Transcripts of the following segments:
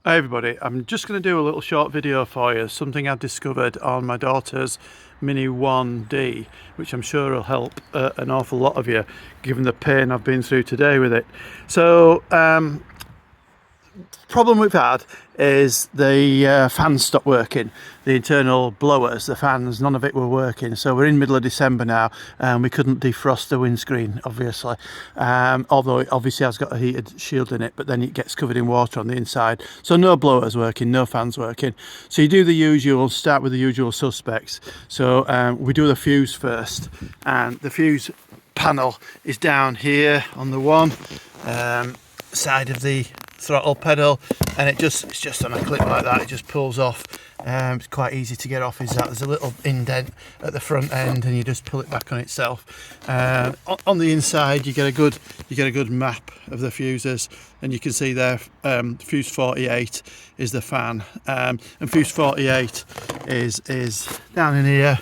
Hi everybody, I'm just going to do a little short video for you, something I've discovered on my daughter's Mini 1D, which I'm sure will help an awful lot of you, given the pain I've been through today with it. So, problem we've had is the fans stopped working, the internal blowers, the fans, none of it were working. So we're in middle of December now and we couldn't defrost the windscreen, obviously, although it obviously has got a heated shield in it, but then it gets covered in water on the inside. So no blowers working, no fans working. So you do the usual, start with the usual suspects. So we do the fuse first, and the fuse panel is down here on the one side of the throttle pedal, and it's just on a clip like that. It just pulls off. It's quite easy to get off. Is that there's a little indent at the front end, and you just pull it back on itself. On the inside, you get a good map of the fuses, and you can see there fuse 48 is the fan, and fuse 48 is down in here,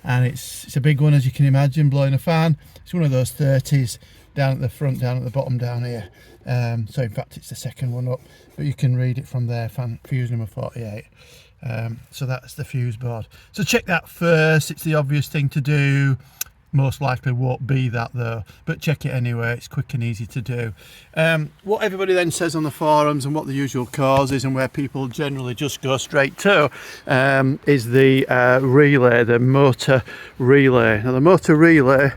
and it's a big one, as you can imagine, blowing a fan. It's one of those 30s down at the front, down at the bottom down here. So in fact it's the second one up, but you can read it from there, fuse number 48. So that's the fuse board. So check that first. It's the obvious thing to do. Most likely won't be that though, but check it anyway. It's quick and easy to do. What everybody then says on the forums, and what the usual cause is, and where people generally just go straight to, is the relay, the motor relay. Now the motor relay,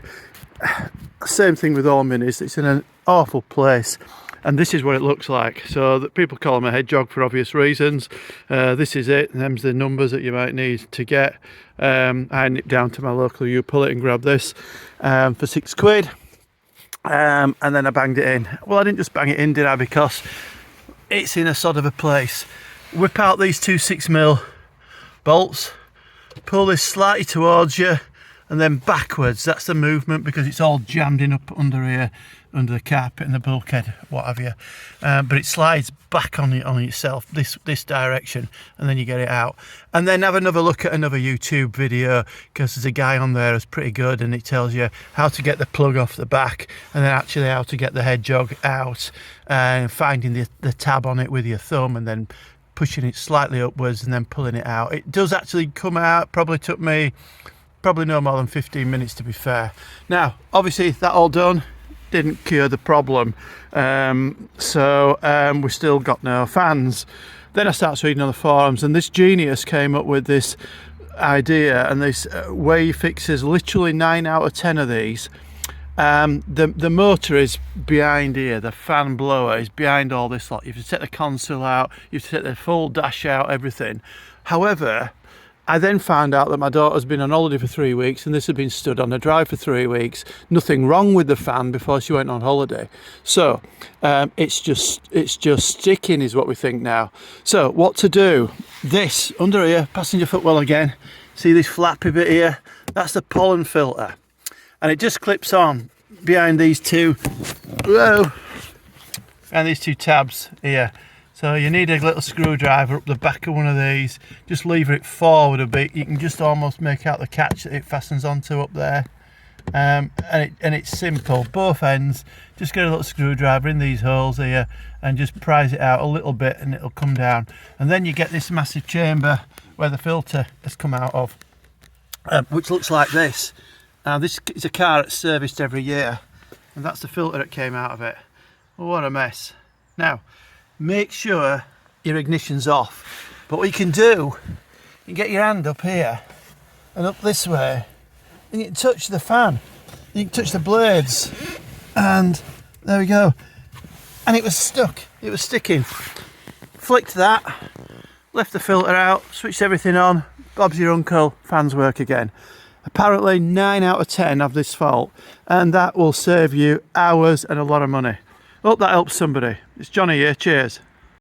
same thing with all minis, it's in an awful place, and this is what it looks like. So that people call them a hedgehog for obvious reasons. This is it, and them's the numbers that you might need to get. I nipped down to my local U-Pull-It and grabbed this for £6, and then I banged it in. Well, I didn't just bang it in, did I, because it's in a sort of a place. Whip out these two 6mm bolts, pull this slightly towards you, and then backwards. That's the movement, because it's all jammed in up under here, under the carpet and the bulkhead, what have you. But it slides back on itself this direction, and then you get it out. And then have another look at another YouTube video, because there's a guy on there who's pretty good, and it tells you how to get the plug off the back, and then actually how to get the hedgehog out, and finding the tab on it with your thumb, and then pushing it slightly upwards and then pulling it out. It does actually come out. Probably took me no more than 15 minutes, to be fair. Now obviously that all done didn't cure the problem, so we still got no fans. Then I started reading on the forums, and this genius came up with this idea, and this way he fixes literally 9 out of 10 of these. The motor is behind here, the fan blower is behind all this lot. You have to take the console out, you have to take the full dash out, everything. However, I then found out that my daughter's been on holiday for 3 weeks, and this had been stood on the drive for 3 weeks. Nothing wrong with the fan before she went on holiday. So it's just sticking is what we think now. So what to do? This under here, passenger footwell again. See this flappy bit here? That's the pollen filter, and it just clips on behind these two. Whoa! And these two tabs here. So you need a little screwdriver up the back of one of these, just lever it forward a bit. You can just almost make out the catch that it fastens onto up there. And it's simple, both ends. Just get a little screwdriver in these holes here and just prise it out a little bit, and it'll come down. And then you get this massive chamber where the filter has come out of, which looks like this. Now this is a car that's serviced every year, and that's the filter that came out of it. Well, what a mess. Now, make sure your ignition's off, but what you can do, you can get your hand up here and up this way, and you can touch the fan, you can touch the blades, and there we go. And it was stuck, it was sticking. Flicked that, left the filter out, switched everything on, Bob's your uncle, fans work again. Apparently 9 out of 10 have this fault, and that will save you hours and a lot of money. Hope that helps somebody. It's Johnny here, cheers.